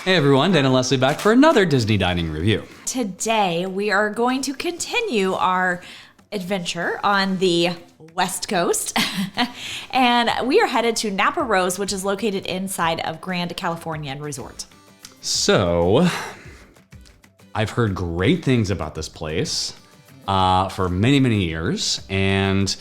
Hey everyone, Dan and Leslie back for another Disney dining review. Today we are going to continue our adventure on the West Coast and we are headed to Napa Rose, which is located inside of Californian Resort. So, I've heard great things about this place for many, many years, and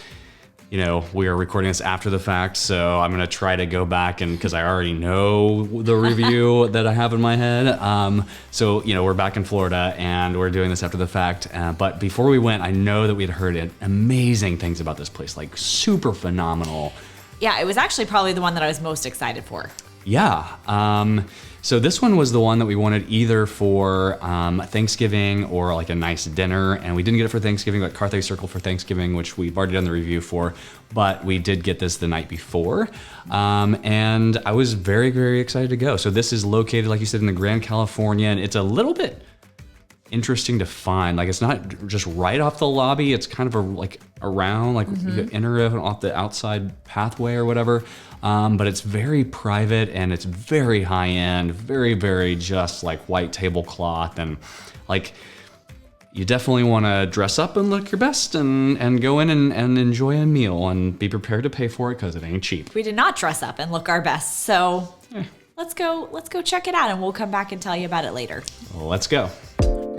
you know, we are recording this after the fact, so I'm gonna try to go back and because I already know the review that I have in my head. So, you know, we're back in Florida and we're doing this after the fact. But before we went, I know that we had heard amazing things about this place, like super phenomenal. Yeah, it was actually probably the one that I was most excited for. Yeah. So this one was the one that we wanted either for Thanksgiving or like a nice dinner, and we didn't get it for Thanksgiving. We got Carthay Circle for Thanksgiving, which we've already done the review for, but we did get this the night before, and I was very, very excited to go. So this is located, like you said, in the Californian. It's a little bit interesting to find. Like, it's not just right off the lobby. It's kind of like around, like you enter it off the outside pathway or whatever. But it's very private and it's very high end, very, very just like white tablecloth, and like you definitely want to dress up and look your best and go in and enjoy a meal and be prepared to pay for it because it ain't cheap. We did not dress up and look our best, so let's go check it out and we'll come back and tell you about it later. Let's go.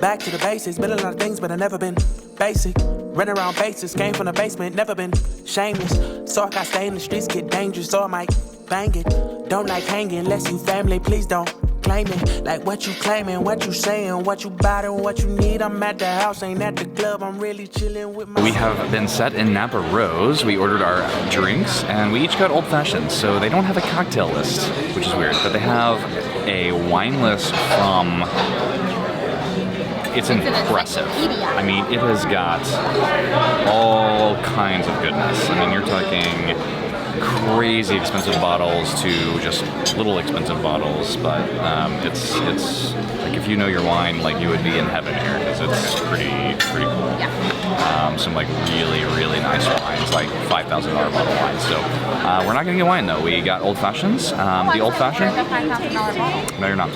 Back to the basics, been a lot of things, but I never been basic. Run around bases, came from the basement, never been shameless. So I got stay in the streets, get dangerous, so I might bang it. Don't like hanging unless you family, please don't claim it. Like what you claiming, what you saying, what you bout and what you need. I'm at the house, ain't at the club, I'm really chilling with my... We have been set in Napa Rose. We ordered our drinks and we each got old fashions. So they don't have a cocktail list, which is weird, but they have a wine list from... It's impressive. I mean, it has got all kinds of goodness. I mean, you're talking crazy expensive bottles to just little expensive bottles, but it's like if you know your wine, like you would be in heaven here because it's pretty cool. Yeah. Some like really, really nice wines, like $5,000 bottle wines. So we're not gonna get wine though. We got old fashions. The old fashioned. No, you're not.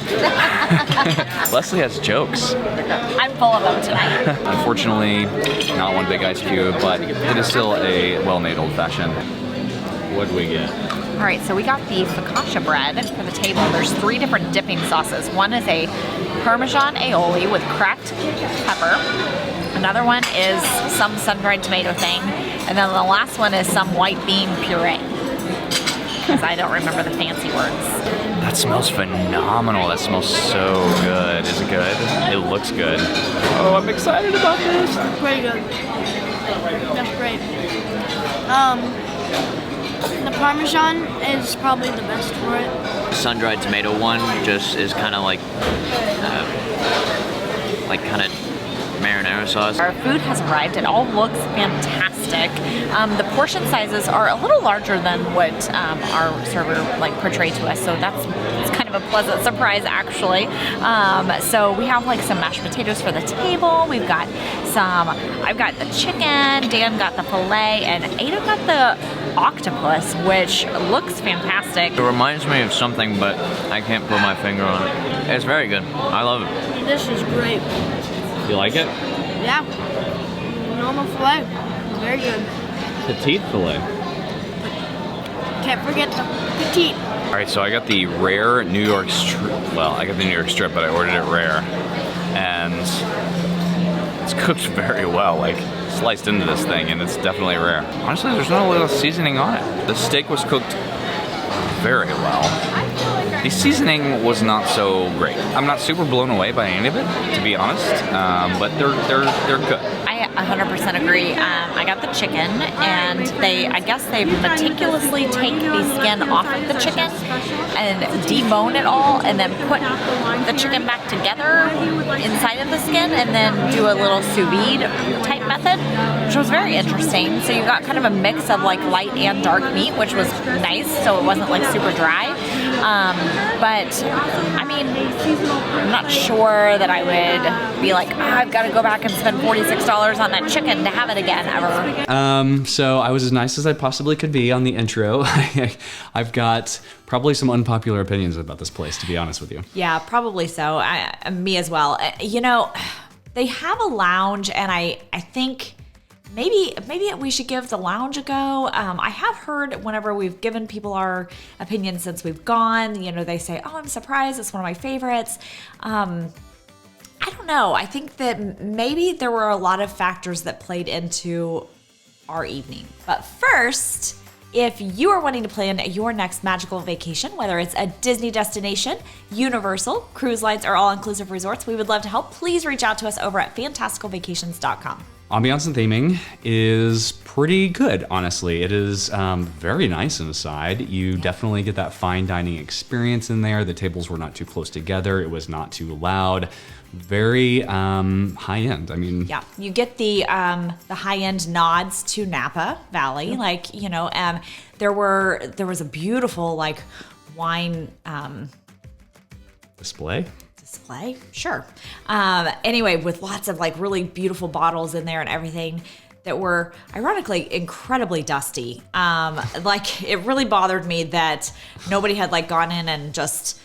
Leslie has jokes. I'm full of them tonight. Unfortunately, not one big ice cube, but it is still a well-made old fashioned. What do we get? All right, so we got the focaccia bread for the table. There's 3 different dipping sauces. One is a Parmesan aioli with cracked pepper. Another one is some sun-dried tomato thing. And then the last one is some white bean puree. Because I don't remember the fancy words. That smells phenomenal. That smells so good. Is it good? It looks good. Oh, I'm excited about this. Pretty good. That's great. The Parmesan is probably the best for it. Sun-dried tomato one just is kind of like kind of marinara sauce. Our food has arrived. It all looks fantastic. The portion sizes are a little larger than what our server portrayed to us, so it's kind of a pleasant surprise actually. So we have like some mashed potatoes for the table. We've got I've got the chicken, Dan got the filet, and Ada got the octopus, which looks fantastic. It reminds me of something, but I can't put my finger on it. It's very good. I love it. This is great. You like it? Yeah. Normal filet. Very good. Petite filet. Can't forget the petite. All right, so I got the rare New York strip. Well, I got the New York strip, but I ordered it rare. And it's cooked very well, like sliced into this thing, and it's definitely rare. Honestly, there's not a lot of seasoning on it. The steak was cooked very well. The seasoning was not so great. I'm not super blown away by any of it, to be honest, but they're good. I 100% agree. I got the chicken, and I guess they meticulously take the skin off of the chicken and debone it all, and then put the chicken back together inside of the skin, and then do a little sous vide type method, which was very interesting. So you got kind of a mix of like light and dark meat, which was nice, so it wasn't like super dry. But I mean, I'm not sure that I would be like, I've got to go back and spend $46 on that chicken to have it again ever. So I was as nice as I possibly could be on the intro. I've got probably some unpopular opinions about this place, to be honest with you. Yeah, probably so. Me as well. You know, they have a lounge, and I think maybe we should give the lounge a go. I have heard whenever we've given people our opinions since we've gone, you know, they say, oh, I'm surprised. It's one of my favorites. I don't know. I think that maybe there were a lot of factors that played into our evening. But first, if you are wanting to plan your next magical vacation, whether it's a Disney destination, Universal, cruise lines, or all-inclusive resorts, we would love to help. Please reach out to us over at fantasticalvacations.com. Ambiance and theming is pretty good, honestly. It is very nice inside. You definitely get that fine dining experience in there. The tables were not too close together. It was not too loud. Very high end. I mean, yeah, you get the high end nods to Napa Valley. Like, you know, there was a beautiful like wine display. Sure. Anyway, with lots of like really beautiful bottles in there and everything that were ironically incredibly dusty. Like it really bothered me that nobody had like gone in and just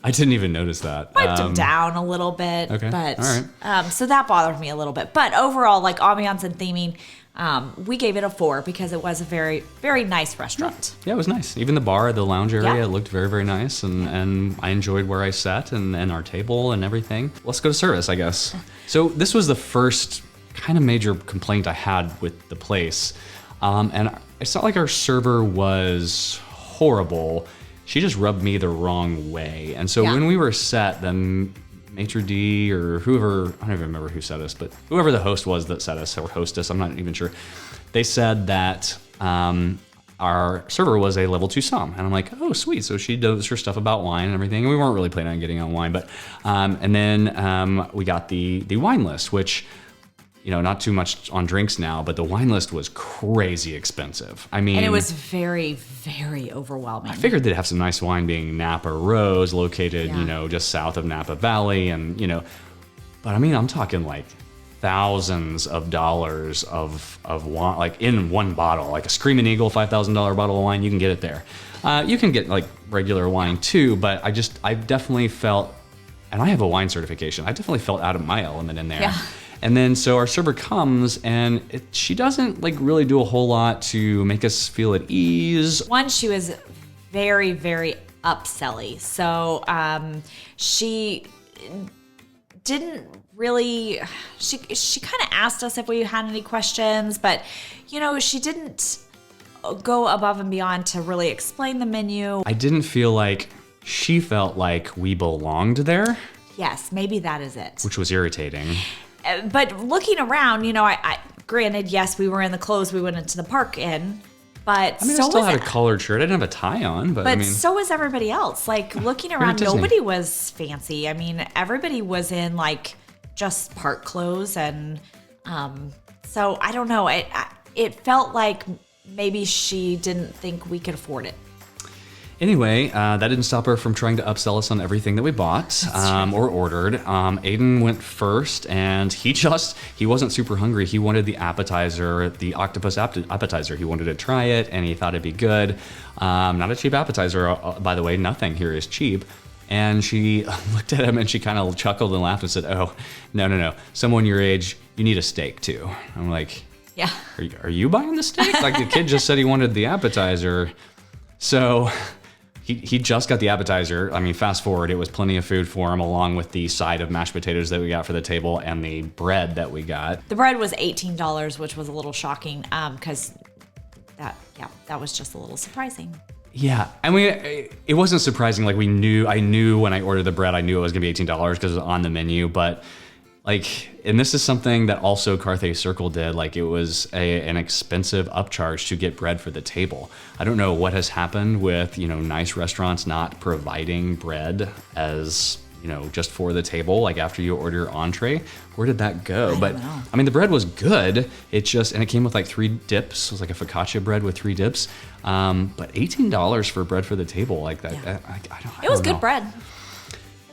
I didn't even notice that. Wiped them down a little bit. Okay. But all right. So that bothered me a little bit. But overall, like ambiance and theming, we gave it a 4 because it was a very, very nice restaurant. Yeah, it was nice. Even the bar, the lounge area, Yeah. it looked very, very nice. And I enjoyed where I sat and our table and everything. Let's go to service, I guess. So this was the first kind of major complaint I had with the place. And it's not like our server was horrible. She just rubbed me the wrong way. And so Yeah. when we were set, then maitre d' or whoever, I don't even remember who set us, but whoever the host was that set us or hostess, I'm not even sure. They said that our server was a level 2 som. And I'm like, oh, sweet. So she knows her stuff about wine and everything. And we weren't really planning on getting on wine. But and then we got the wine list, which, you know, not too much on drinks now, but the wine list was crazy expensive. I mean, And it was very, very overwhelming. I figured they'd have some nice wine, being Napa Rose, located, Yeah. you know, just south of Napa Valley, and you know, but I mean, I'm talking like thousands of dollars of wine, like in one bottle, like a Screaming Eagle $5,000 bottle of wine. You can get it there. You can get like regular wine too, but I definitely felt, and I have a wine certification, I definitely felt out of my element in there. Yeah. And then so our server comes and she doesn't like really do a whole lot to make us feel at ease. One, she was very, very upselly. So she didn't really, she kind of asked us if we had any questions, but you know, she didn't go above and beyond to really explain the menu. I didn't feel like she felt like we belonged there, Yes, maybe that is it. which was irritating. But looking around, you know, I granted, yes, we were in the clothes we went into the park in, but I mean, so I still was had a collared shirt. I didn't have a tie on, but I But mean, so was everybody else. Like looking at around, Disney. nobody was fancy. I mean, everybody was in like just park clothes, and so I don't know. It felt like maybe she didn't think we could afford it. anyway, that didn't stop her from trying to upsell us on everything that we bought or ordered. Aiden went first, and he wasn't super hungry. He wanted the appetizer, the octopus appetizer. He wanted to try it, and he thought it'd be good. Not a cheap appetizer, by the way. Nothing here is cheap. And she looked at him and she kind of chuckled and laughed and said, "Oh, no. Someone your age, you need a steak too." I'm like, Yeah. Are you buying the steak? Like the kid just said he wanted the appetizer. So he just got the appetizer. I mean, fast forward, it was plenty of food for him, along with the side of mashed potatoes that we got for the table and the bread that we got. The bread was $18, which was a little shocking because that was just a little surprising. Yeah, I mean, it wasn't surprising. Like I knew when I ordered the bread, I knew it was gonna be $18 because it was on the menu. But like, and this is something that also Carthay Circle did. Like, it was an expensive upcharge to get bread for the table. I don't know what has happened with, you know, nice restaurants not providing bread as just for the table, like after you order your entree. Where did that go? But know. I mean, the bread was good. It came with like 3 dips. It was like a focaccia bread with 3 dips. But $18 for bread for the table like that. Yeah. I It was don't good know. bread.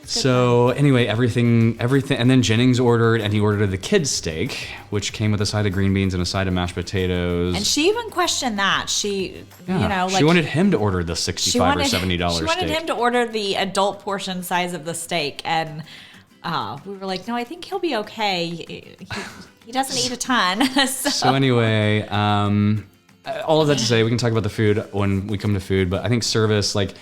So anyway, everything, and then Jennings ordered, and he ordered the kids' steak, which came with a side of green beans and a side of mashed potatoes. And she even questioned that. She wanted him to order the $65 or $70 steak. She wanted him to order the adult portion size of the steak, and we were like, no, I think he'll be okay. He doesn't eat a ton. So anyway, all of that to say, we can talk about the food when we come to food, but I think service, like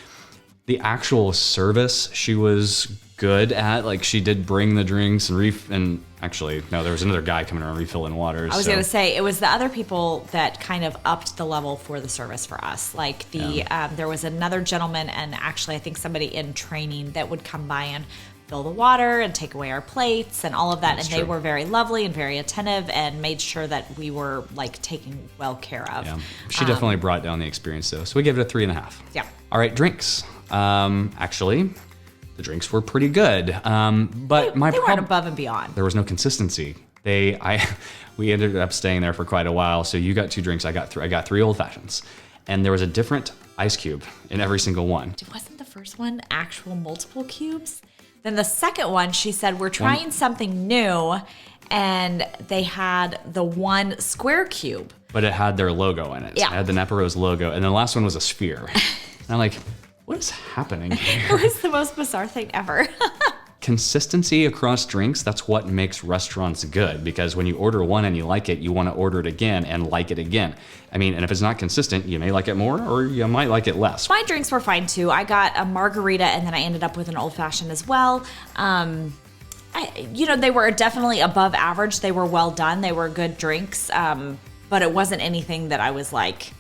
the actual service, she was good at. Like she did bring the drinks and actually, no, there was another guy coming around refilling water. I was going to say, it was the other people that kind of upped the level for the service for us. Like there was another gentleman, and actually I think somebody in training that would come by and fill the water and take away our plates and all of that. They were very lovely and very attentive and made sure that we were like taken well care of. Yeah, she definitely brought down the experience though. So we gave it a 3.5. Yeah. All right, drinks. Actually, the drinks were pretty good. But they weren't above and beyond. There was no consistency. We ended up staying there for quite a while. So you got 2 drinks. I got 3 old fashions, and there was a different ice cube in every single one. Wasn't the first one actual multiple cubes? Then the second one, she said, we're trying something new, and they had the 1 square cube. But it had their logo in it. Yeah. It had the Napa Rose logo, and the last one was a sphere. And I'm like, what is happening here? It was the most bizarre thing ever. Consistency across drinks, that's what makes restaurants good, because when you order one and you like it, you want to order it again and like it again. I mean, and if it's not consistent, you may like it more or you might like it less. My drinks were fine too. I got a margarita, and then I ended up with an old fashioned as well. They were definitely above average. They were well done. They were good drinks, but it wasn't anything that I was like,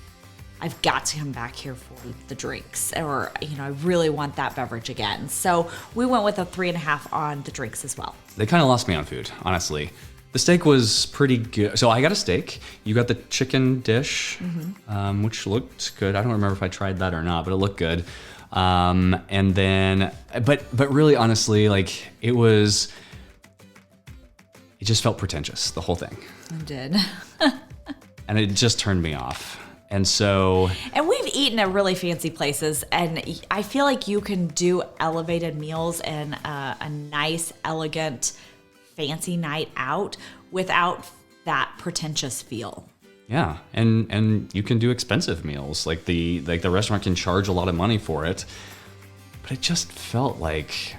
I've got to come back here for the drinks, or, I really want that beverage again. So we went with a 3.5 on the drinks as well. They kind of lost me on food, honestly. The steak was pretty good. So I got a steak. You got the chicken dish, which looked good. I don't remember if I tried that or not, but it looked good. And then, but really, honestly, like it just felt pretentious, the whole thing. It did. And it just turned me off. And we've eaten at really fancy places, and I feel like you can do elevated meals and a nice, elegant, fancy night out without that pretentious feel. Yeah, and you can do expensive meals. Like the restaurant can charge a lot of money for it, but it just felt like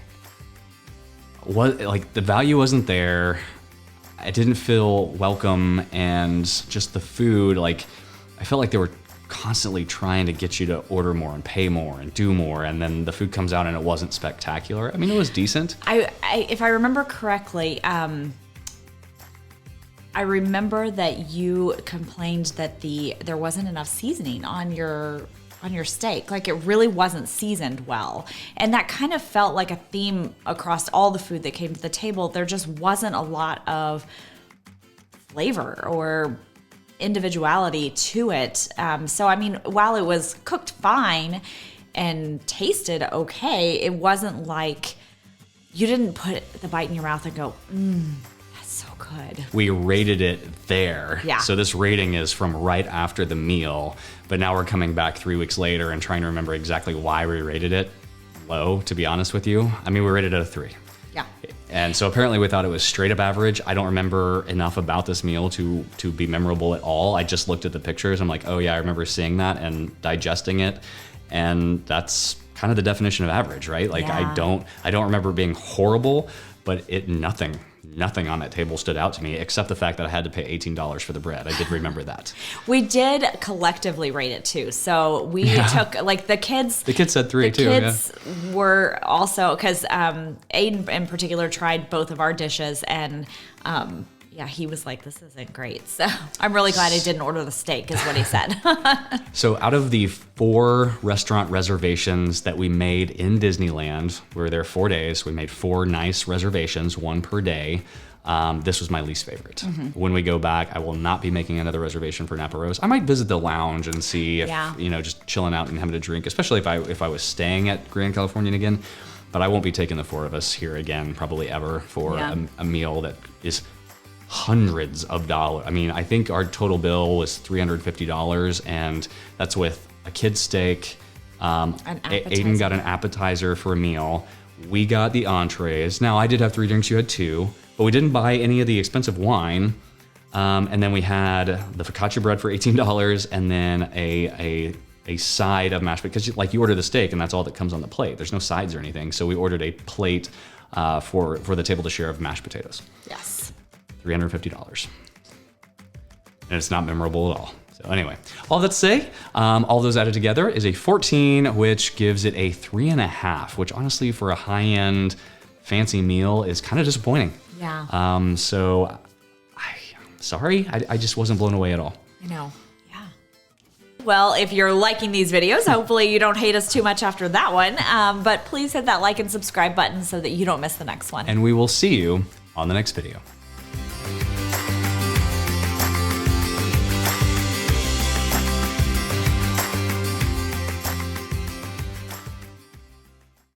the value wasn't there. I didn't feel welcome, and just the food, like I felt like they were constantly trying to get you to order more and pay more and do more, and then the food comes out and it wasn't spectacular. I mean, it was decent. If I remember correctly, I remember that you complained that there wasn't enough seasoning on your steak. Like it really wasn't seasoned well. And that kind of felt like a theme across all the food that came to the table. There just wasn't a lot of flavor or individuality to it. So, I mean, while it was cooked fine and tasted okay, it wasn't like you didn't put the bite in your mouth and go, that's so good. We rated it there. Yeah. So this rating is from right after the meal, but now we're coming back 3 weeks later and trying to remember exactly why we rated it low, to be honest with you. I mean, we rated it a 3. Yeah. And so apparently we thought it was straight up average. I don't remember enough about this meal to be memorable at all. I just looked at the pictures. I'm like, oh yeah, I remember seeing that and digesting it. And that's kind of the definition of average, right? Like Yeah. I don't remember it being horrible, but nothing on that table stood out to me except the fact that I had to pay $18 for the bread. I did remember that. We did collectively rate it too. So we took, like, the kids. The kids said 3 too. The kids were also, because Aiden in particular tried both of our dishes, and he was like, this isn't great. So I'm really glad I didn't order the steak, is what he said. So out of the 4 restaurant reservations that we made in Disneyland, we were there 4 days. We made 4 nice reservations, 1 per day. This was my least favorite. Mm-hmm. When we go back, I will not be making another reservation for Napa Rose. I might visit the lounge and see if, just chilling out and having a drink, especially if I was staying at Grand Californian again. but I won't be taking the 4 of us here again, probably ever, for a meal that is hundreds of dollars. I mean, I think our total bill was $350, and that's with a kid's steak. Aiden got an appetizer for a meal. We got the entrees. Now, I did have 3 drinks, you had 2, but we didn't buy any of the expensive wine. And then we had the focaccia bread for $18, and then a side of mashed potatoes, because like you order the steak and that's all that comes on the plate. There's no sides or anything. So we ordered a plate for the table to share of mashed potatoes. Yes. $350. And it's not memorable at all. So anyway, all that to say, all those added together is a 14, which gives it a 3.5, which honestly for a high-end fancy meal is kind of disappointing. Yeah. So sorry, I just wasn't blown away at all. I know. Yeah. Well, if you're liking these videos, hopefully you don't hate us too much after that one. But please hit that like and subscribe button so that you don't miss the next one. And we will see you on the next video.